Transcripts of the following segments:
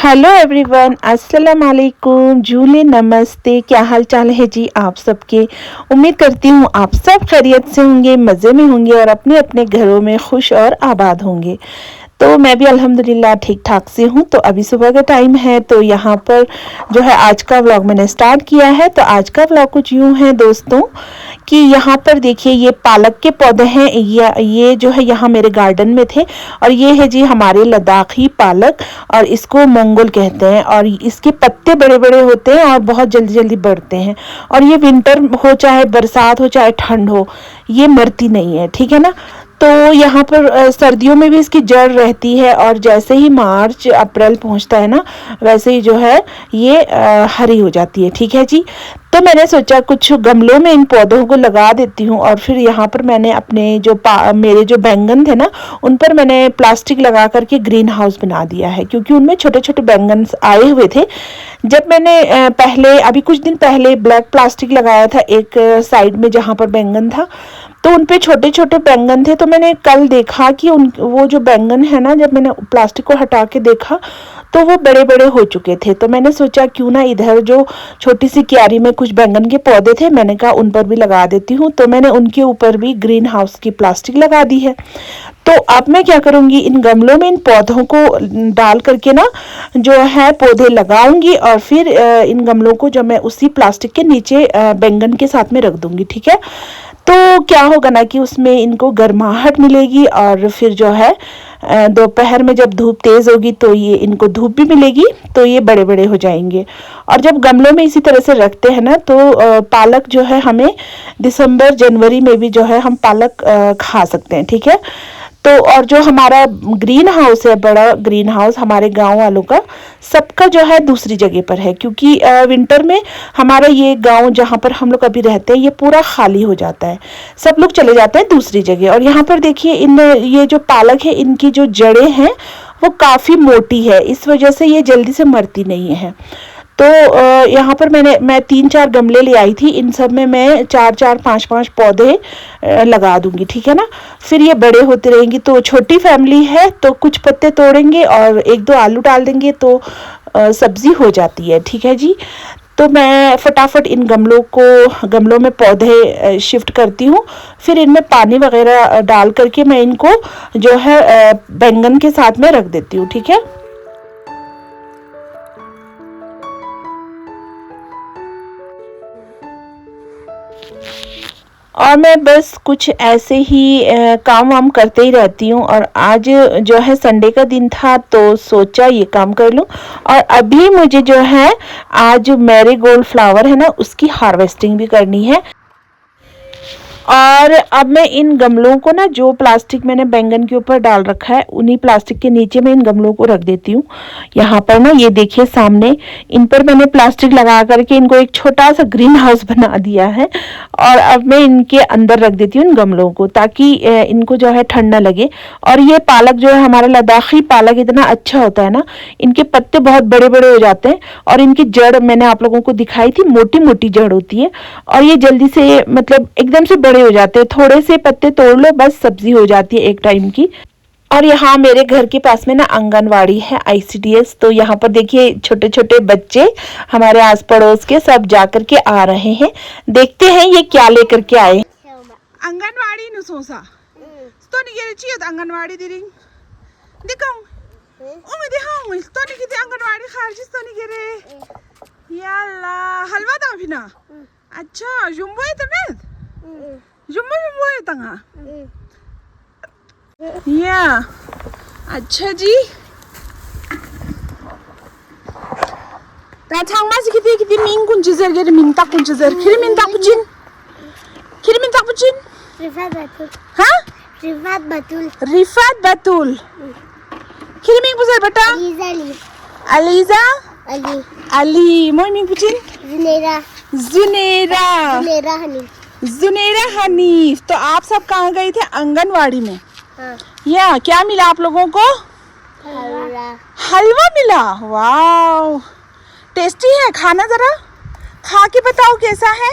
Hello everyone, अस्सलाम वालेकुम, जूले नमस्ते। क्या हाल चाल है जी आप सबके। उम्मीद करती हूँ आप सब खैरियत से होंगे, मज़े में होंगे और अपने अपने घरों में खुश और आबाद होंगे। तो मैं भी अल्हम्दुलिल्लाह ठीक ठाक से हूँ। तो अभी सुबह का टाइम है, तो यहाँ पर जो है आज का व्लॉग मैंने स्टार्ट किया है। तो आज का व्लॉग कुछ यूँ है दोस्तों कि यहाँ पर देखिए ये पालक के पौधे हैं। ये जो है यहाँ मेरे गार्डन में थे और ये है जी हमारे लद्दाखी पालक और इसको मंगोल कहते हैं। और इसके पत्ते बड़े बड़े होते हैं और बहुत जल्दी जल्दी बढ़ते हैं। और ये विंटर हो चाहे बरसात हो चाहे ठंड हो, ये मरती नहीं है, ठीक है ना। तो यहाँ पर सर्दियों में भी इसकी जड़ रहती है और जैसे ही मार्च अप्रैल पहुँचता है ना, वैसे ही जो है ये हरी हो जाती है, ठीक है जी। तो मैंने सोचा कुछ गमलों में इन पौधों को लगा देती हूँ। और फिर यहाँ पर मैंने अपने जो मेरे जो बैंगन थे ना, उन पर मैंने प्लास्टिक लगा करके ग्रीन हाउस बना दिया है, क्योंकि उनमें छोटे छोटे बैंगन आए हुए थे। जब मैंने पहले अभी कुछ दिन पहले ब्लैक प्लास्टिक लगाया था एक साइड में जहाँ पर बैंगन था, तो उन पे छोटे छोटे बैंगन थे। तो मैंने कल देखा कि वो जो बैंगन है ना, जब मैंने प्लास्टिक को हटा के देखा तो वो बड़े बड़े हो चुके थे। तो मैंने सोचा क्यों ना इधर जो छोटी सी क्यारी में कुछ बैंगन के पौधे थे, मैंने कहा उन पर भी लगा देती हूँ। तो मैंने उनके ऊपर भी ग्रीन हाउस की प्लास्टिक लगा दी है। तो अब मैं क्या करूँगी, इन गमलों में इन पौधों को डाल करके ना जो है पौधे लगाऊंगी और फिर इन गमलों को जो मैं उसी प्लास्टिक के नीचे बैंगन के साथ में रख दूंगी, ठीक है। तो क्या होगा ना कि उसमें इनको गर्माहट मिलेगी और फिर जो है दोपहर में जब धूप तेज़ होगी तो ये इनको धूप भी मिलेगी, तो ये बड़े बड़े हो जाएंगे। और जब गमलों में इसी तरह से रखते हैं ना, तो पालक जो है हमें दिसंबर जनवरी में भी जो है हम पालक खा सकते हैं, ठीक है। तो और जो हमारा ग्रीन हाउस है, बड़ा ग्रीन हाउस हमारे गांव वालों का, सबका जो है दूसरी जगह पर है, क्योंकि विंटर में हमारा ये गांव जहाँ पर हम लोग अभी रहते हैं ये पूरा खाली हो जाता है, सब लोग चले जाते हैं दूसरी जगह। और यहाँ पर देखिए ये जो पालक है, इनकी जो जड़ें हैं वो काफ़ी मोटी है, इस वजह से ये जल्दी से मरती नहीं है। तो यहाँ पर मैं 3-4 गमले ले आई थी, इन सब में मैं 4-4 5-5 पौधे लगा दूंगी, ठीक है ना। फिर ये बड़े होते रहेंगी। तो छोटी फैमिली है तो कुछ पत्ते तोड़ेंगे और 1-2 आलू डाल देंगे तो सब्जी हो जाती है, ठीक है जी। तो मैं फटाफट इन गमलों में पौधे शिफ्ट करती हूँ। फिर इनमें पानी वगैरह डाल करके मैं इनको जो है बैंगन के साथ में रख देती हूँ, ठीक है। और मैं बस कुछ ऐसे ही काम वाम करते ही रहती हूँ। और आज जो है संडे का दिन था तो सोचा ये काम कर लूँ। और अभी मुझे जो है आज मैरीगोल्ड फ्लावर है ना, उसकी हार्वेस्टिंग भी करनी है। और अब मैं इन गमलों को ना, जो प्लास्टिक मैंने बैंगन के ऊपर डाल रखा है, उन्हीं प्लास्टिक के नीचे मैं इन गमलों को रख देती हूँ। यहाँ पर ना ये देखिए सामने, इन पर मैंने प्लास्टिक लगा करके इनको एक छोटा सा ग्रीन हाउस बना दिया है। और अब मैं इनके अंदर रख देती हूँ इन गमलों को, ताकि इनको जो है ठंड ना लगे। और ये पालक जो है हमारा लद्दाखी पालक इतना अच्छा होता है ना, इनके पत्ते बहुत बड़े बड़े हो जाते हैं और इनकी जड़ मैंने आप लोगों को दिखाई थी, मोटी मोटी जड़ होती है। और ये जल्दी से मतलब एकदम से हो जाते हैं, थोड़े से पत्ते तोड़ लो बस सब्जी हो जाती है एक टाइम की। और यहाँ मेरे घर के पास में ना आंगनवाड़ी है, ICDS। तो यहाँ पर देखिए छोटे छोटे बच्चे हमारे आस पड़ोस के सब जाकर के आ रहे हैं। देखते हैं ये क्या लेकर के आए। आंगनवाड़ी नुसोसा तो नहीं गेरे चाहिए तो आंगनवाड़ी दी रिंग दिखाऊं ओ मैं दिखाऊं तो नहीं कितने आंगनवाड़ी खारजिस तो नहीं गेरे याल्ला हलवा था भी ना। अच्छा जुम्बो है तुम्हें जुम्बो है तंगा या अच्छा जी। ता थांगमा से कितने मिंग कुंच जर मिंता कुंच जर खिर मिंता पुचिन रिफात बतूल। हाँ रिफात बतूल खिर मिंग पुजर बेटा अलीजा अली मोई मिंग पुचिन जुनेरा हनीफ। तो आप सब कहाँ गए थे? आंगनवाड़ी में। हाँ। या क्या मिला आप लोगों को? हलवा मिला। वाव, टेस्टी है, खाना जरा खा के बताओ कैसा है,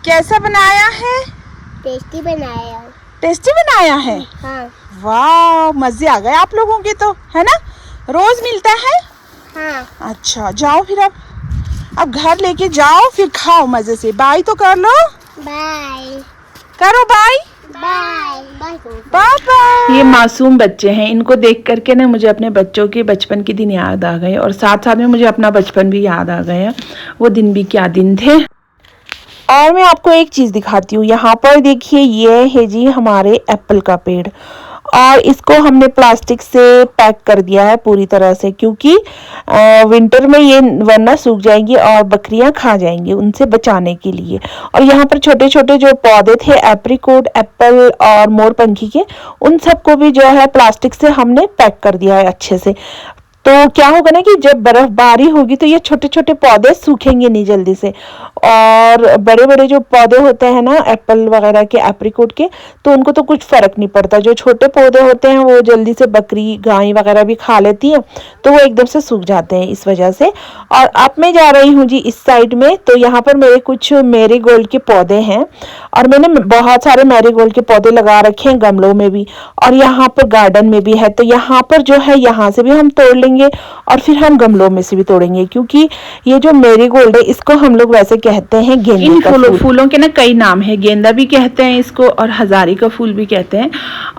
कैसा बनाया है? टेस्टी बनाया है। हाँ। वाव, मजे आ गए आप लोगों के तो, है ना। रोज मिलता है? हाँ। अच्छा जाओ फिर अब घर लेके जाओ, फिर खाओ मजे से। बाय तो कर लो, बाय करो bye. Bye bye bye bye. ये मासूम बच्चे हैं, इनको देख करके ना मुझे अपने बच्चों के बचपन के दिन याद आ गए और साथ साथ में मुझे अपना बचपन भी याद आ गया। वो दिन भी क्या दिन थे। और मैं आपको एक चीज़ दिखाती हूँ, यहाँ पर देखिए ये है जी हमारे एप्पल का पेड़ और इसको हमने प्लास्टिक से पैक कर दिया है पूरी तरह से, क्योंकि विंटर में ये वरना सूख जाएंगी और बकरियां खा जाएंगी, उनसे बचाने के लिए। और यहाँ पर छोटे छोटे जो पौधे थे एप्रिकॉट, एप्पल और मोरपंखी के, उन सबको भी जो है प्लास्टिक से हमने पैक कर दिया है अच्छे से। तो क्या होगा ना कि जब बर्फबारी होगी तो ये छोटे छोटे पौधे सूखेंगे नहीं जल्दी से, और बड़े बड़े जो पौधे होते हैं ना एप्पल वगैरह के, एप्रिकॉट के, तो उनको तो कुछ फर्क नहीं पड़ता। जो छोटे पौधे होते हैं वो जल्दी से बकरी गाय वगैरह भी खा लेती है, तो वो एकदम से सूख जाते हैं इस वजह से। और अब मैं जा रही हूँ जी इस साइड में, तो यहाँ पर मेरे कुछ मैरीगोल्ड के पौधे हैं और मैंने बहुत सारे मैरीगोल्ड के पौधे लगा रखे हैं गमलों में भी, और यहाँ पर गार्डन में भी है। तो यहाँ पर जो है यहाँ से भी हम तोड़ लेंगे और फिर हम गमलों में से भी तोड़ेंगे, क्योंकि ये जो मैरीगोल्ड है इसको हम लोग वैसे कहते हैं गेंदे इन का फूल। फूलों के ना कई नाम है, गेंदा भी कहते हैं इसको और हजारी का फूल भी कहते हैं।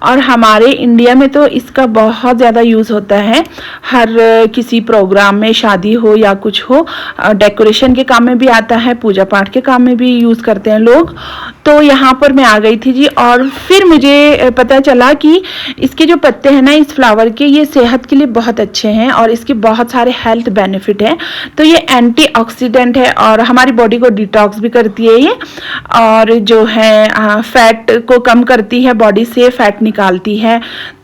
और हमारे इंडिया में तो इसका बहुत ज़्यादा यूज़ होता है, हर किसी प्रोग्राम में, शादी हो या कुछ हो, डेकोरेशन के काम में भी आता है, पूजा पाठ के काम में भी यूज़ करते हैं लोग। तो यहाँ पर मैं आ गई थी जी, और फिर मुझे पता चला कि इसके जो पत्ते हैं ना इस फ्लावर के, ये सेहत के लिए बहुत अच्छे हैं और इसके बहुत सारे हेल्थ बेनिफिट हैं। तो ये एंटीऑक्सीडेंट है और हमारी बॉडी को डिटॉक्स भी करती है ये, और जो है फैट को कम करती है, बॉडी से फैट निकालती है।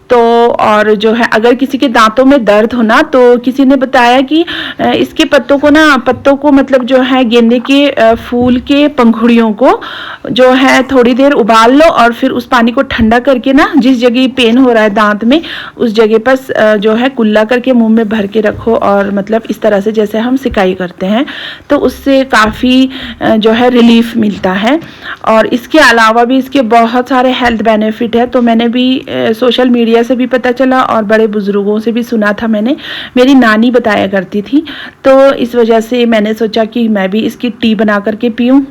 तो और जो है अगर किसी के दांतों में दर्द हो ना, तो किसी ने बताया कि इसके पत्तों को मतलब जो है गेंदे के फूल के पंखुड़ियों को जो है थोड़ी देर उबाल लो और फिर उस पानी को ठंडा करके ना, जिस जगह पेन हो रहा है दांत में, उस जगह पर जो है कुल्ला करके मुंह में भर के रखो, और मतलब इस तरह से जैसे हम सिकाई करते हैं, तो उससे काफ़ी जो है रिलीफ मिलता है। और इसके अलावा भी इसके बहुत सारे हेल्थ बेनिफिट है। तो मैंने भी सोशल मीडिया से भी पता चला और बड़े बुजुर्गों से भी सुना था मैंने, मेरी नानी बताया करती थी, तो इस वजह से मैंने सोचा कि मैं भी इसकी टी बना करके पीऊँ।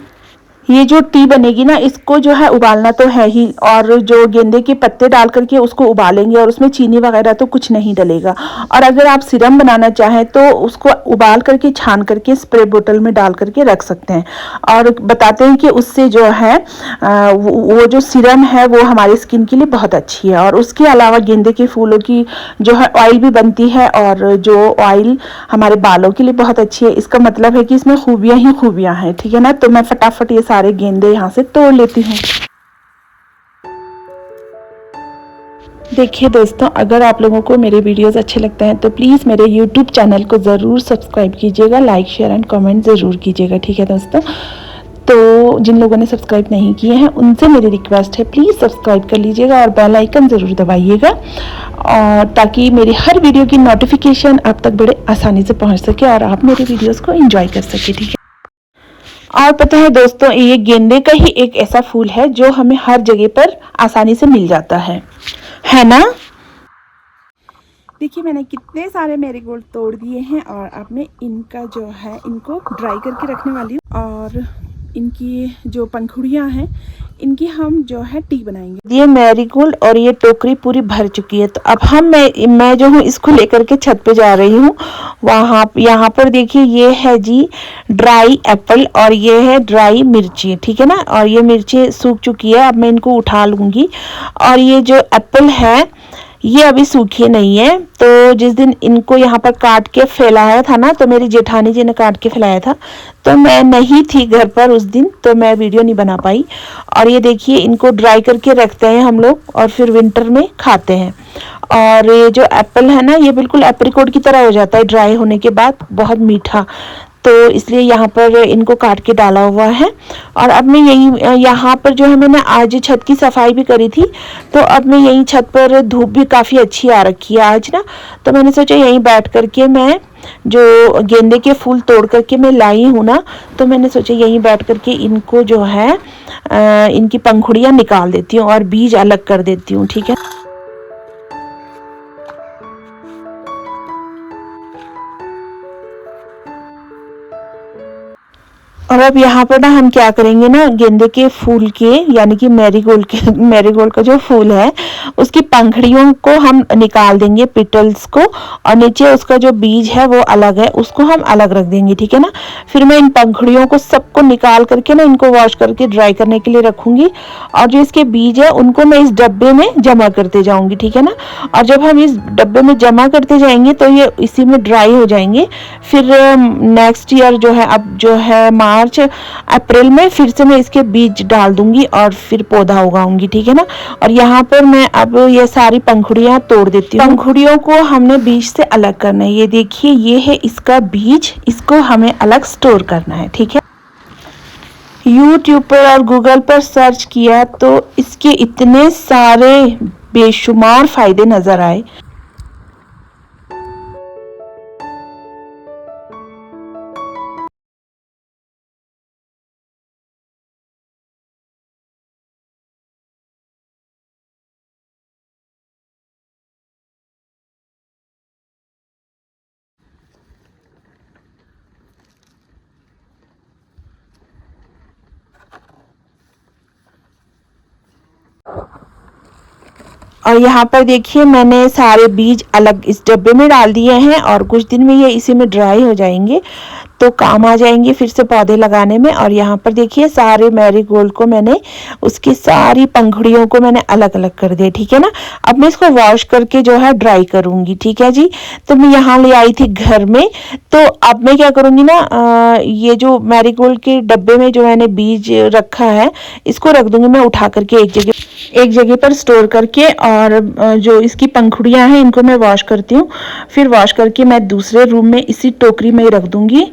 ये जो टी बनेगी ना, इसको जो है उबालना तो है ही, और जो गेंदे के पत्ते डाल करके उसको उबालेंगे और उसमें चीनी वगैरह तो कुछ नहीं डलेगा। और अगर आप सिरम बनाना चाहें तो उसको उबाल करके छान करके स्प्रे बोतल में डाल करके रख सकते हैं। और बताते हैं कि उससे जो है वो जो सिरम है वो हमारी स्किन के लिए बहुत अच्छी है। और उसके अलावा गेंदे के फूलों की जो है ऑयल भी बनती है, और जो ऑयल हमारे बालों के लिए बहुत अच्छी है। इसका मतलब है कि इसमें खूबियाँ ही खूबियाँ हैं, ठीक है ना। तो मैं फटाफट ये सारे गेंदे यहाँ से तोड़ लेती हूँ। देखिए दोस्तों, अगर आप लोगों को मेरे वीडियोस अच्छे लगते हैं तो प्लीज़ मेरे YouTube चैनल को ज़रूर सब्सक्राइब कीजिएगा, लाइक शेयर एंड कमेंट ज़रूर कीजिएगा, ठीक है दोस्तों। तो जिन लोगों ने सब्सक्राइब नहीं किए हैं उनसे मेरी रिक्वेस्ट है, प्लीज़ सब्सक्राइब कर लीजिएगा और बेल आइकन ज़रूर दबाइएगा, और ताकि मेरी हर वीडियो की नोटिफिकेशन आप तक बड़े आसानी से पहुँच सके और आप मेरे वीडियोज़ को एंजॉय कर सके, ठीक है। और पता है दोस्तों, ये गेंदे का ही एक ऐसा फूल है जो हमें हर जगह पर आसानी से मिल जाता है ना। देखिए मैंने कितने सारे मैरीगोल्ड तोड़ दिए हैं, और अब मैं इनका जो है इनको ड्राई करके रखने वाली हूँ, और इनकी जो पंखुड़ियाँ हैं इनकी हम जो है टी बनाएंगे। ये मैरीगोल्ड और ये टोकरी पूरी भर चुकी है, तो अब मैं जो हूँ इसको लेकर के छत पे जा रही हूँ। यहाँ पर देखिए ये है जी ड्राई एप्पल और ये है ड्राई मिर्ची, ठीक है ना। और ये मिर्ची सूख चुकी है, अब मैं इनको उठा लूँगी। और ये जो एप्पल है ये अभी सूखी नहीं है, तो जिस दिन इनको यहाँ पर काट के फैलाया था ना, तो मेरी जेठानी जी ने काट के फैलाया था, तो मैं नहीं थी घर पर उस दिन, तो मैं वीडियो नहीं बना पाई। और ये देखिए इनको ड्राई करके रखते हैं हम लोग और फिर विंटर में खाते हैं। और ये जो एप्पल है ना, ये बिल्कुल एप्रिकॉट की तरह हो जाता है ड्राई होने के बाद, बहुत मीठा, तो इसलिए यहाँ पर इनको काट के डाला हुआ है। और अब मैं यहाँ पर जो है मैंने आज छत की सफाई भी करी थी, तो अब मैं यहीं छत पर धूप भी काफ़ी अच्छी आ रखी है आज ना, तो मैंने सोचा यहीं बैठ करके मैं जो गेंदे के फूल तोड़ करके मैं लाई हूँ ना, तो मैंने सोचा यहीं बैठ करके इनको जो है इनकी पंखुड़ियाँ निकाल देती हूँ और बीज अलग कर देती हूँ, ठीक है। और अब यहाँ पर ना हम क्या करेंगे ना, गेंदे के फूल के यानी कि मैरीगोल्ड का जो फूल है उसकी पंखड़ियों को हम निकाल देंगे, पिटल्स को, और नीचे उसका जो बीज है वो अलग है, उसको हम अलग रख देंगे, ठीक है ना। फिर मैं इन पंखड़ियों को सबको निकाल करके ना इनको वॉश करके ड्राई करने के लिए रखूंगी, और जो इसके बीज है उनको मैं इस डब्बे में जमा करते जाऊंगी, ठीक है ना। और जब हम इस डब्बे में जमा करते जाएंगे तो ये इसी में ड्राई हो जाएंगे। फिर नेक्स्ट ईयर जो है, अब जो है मार्च अप्रैल में फिर से मैं इसके बीज डाल दूंगी और फिर पौधा उगाऊंगी, ठीक है ना। और यहाँ पर मैं अब ये सारी पंखुड़ियाँ तोड़ देती हूँ। पंखुड़ियों को हमने बीज से अलग करना है। ये देखिए, ये है इसका बीज, इसको हमें अलग स्टोर करना है, ठीक है। यूट्यूब पर और गूगल पर सर्च किया तो इसके इतने सारे बेशुमार फायदे नजर आए। और यहाँ पर देखिए मैंने सारे बीज अलग इस डब्बे में डाल दिए हैं, और कुछ दिन में ये इसी में ड्राई हो जाएंगे तो काम आ जाएंगे फिर से पौधे लगाने में। और यहाँ पर देखिए सारे मैरीगोल्ड को मैंने, उसकी सारी पंखुड़ियों को मैंने अलग अलग कर दिया, ठीक है ना। अब मैं इसको वॉश करके जो है ड्राई करूँगी, ठीक है जी। तो मैं यहाँ ले आई थी घर में, तो अब मैं क्या करूँगी ना, ये जो मैरीगोल्ड के डब्बे में जो मैंने बीज रखा है इसको रख दूँगी मैं उठा करके एक जगह पर स्टोर करके। और जो इसकी पंखुड़ियाँ हैं इनको मैं वॉश करती हूँ, फिर वॉश करके मैं दूसरे रूम में इसी टोकरी में ही रख दूँगी।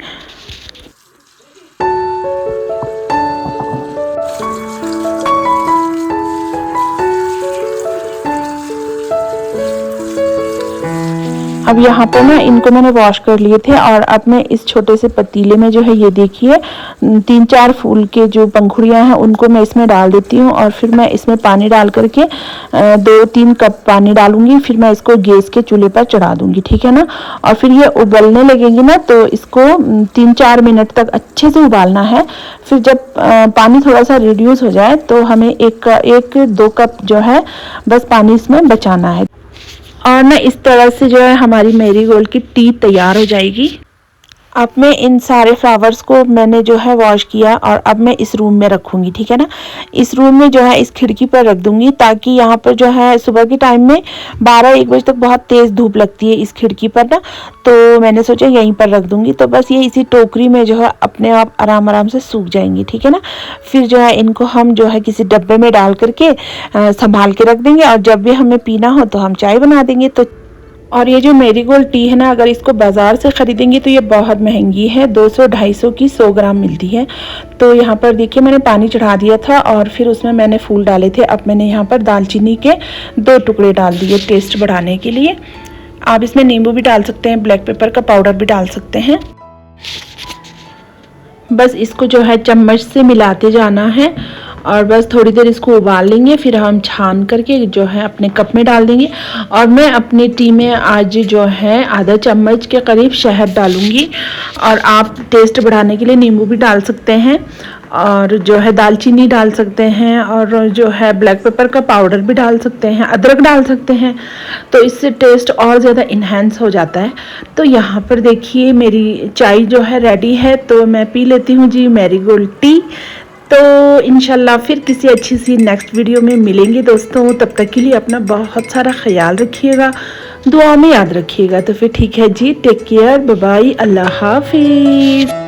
अब यहाँ पर ना इनको मैंने वॉश कर लिए थे, और अब मैं इस छोटे से पतीले में जो है ये देखिए 3-4 फूल के जो पंखुड़ियाँ हैं उनको मैं इसमें डाल देती हूँ। और फिर मैं इसमें पानी डाल करके 2-3 कप पानी डालूंगी, फिर मैं इसको गैस के चूल्हे पर चढ़ा दूंगी, ठीक है ना। और फिर ये उबलने लगेगी ना तो इसको 3-4 मिनट तक अच्छे से उबालना है। फिर जब पानी थोड़ा सा रिड्यूस हो जाए तो हमें 1-2 कप जो है बस पानी इसमें बचाना है। और ना इस तरह से जो है हमारी मैरीगोल्ड की टी तैयार हो जाएगी। अब मैं इन सारे फ्लावर्स को मैंने जो है वॉश किया, और अब मैं इस रूम में रखूँगी, ठीक है ना। इस रूम में जो है इस खिड़की पर रख दूँगी, ताकि यहाँ पर जो है सुबह के टाइम में 12-1 बजे तक बहुत तेज़ धूप लगती है इस खिड़की पर ना, तो मैंने सोचा यहीं पर रख दूँगी। तो बस ये इसी टोकरी में जो है अपने आप आराम से सूख जाएंगी, ठीक है ना। फिर जो है इनको हम जो है किसी डब्बे में डाल करके संभाल के रख देंगे, और जब भी हमें पीना हो तो हम चाय बना देंगे। तो और ये जो मैरीगोल्ड टी है ना, अगर इसको बाज़ार से ख़रीदेंगे तो ये बहुत महंगी है, 200-250 की 100 ग्राम मिलती है। तो यहाँ पर देखिए मैंने पानी चढ़ा दिया था और फिर उसमें मैंने फूल डाले थे। अब मैंने यहाँ पर दालचीनी के 2 टुकड़े डाल दिए टेस्ट बढ़ाने के लिए। आप इसमें नींबू भी डाल सकते हैं, ब्लैक पेपर का पाउडर भी डाल सकते हैं। बस इसको जो है चम्मच से मिलाते जाना है, और बस थोड़ी देर इसको उबाल लेंगे, फिर हम छान करके जो है अपने कप में डाल देंगे। और मैं अपनी टी में आज जो है आधा चम्मच के करीब शहद डालूंगी, और आप टेस्ट बढ़ाने के लिए नींबू भी डाल सकते हैं, और जो है दालचीनी डाल सकते हैं, और जो है ब्लैक पेपर का पाउडर भी डाल सकते हैं, अदरक डाल सकते हैं, तो इससे टेस्ट और ज़्यादा इन्हेंस हो जाता है। तो यहाँ पर देखिए मेरी चाय जो है रेडी है, तो मैं पी लेती हूँ जी मैरीगोल्ड टी। तो इंशाल्लाह फिर किसी अच्छी सी नेक्स्ट वीडियो में मिलेंगे दोस्तों। तब तक के लिए अपना बहुत सारा ख्याल रखिएगा, दुआ में याद रखिएगा। तो फिर ठीक है जी, टेक केयर, बाय बाय, अल्लाह हाफिज़।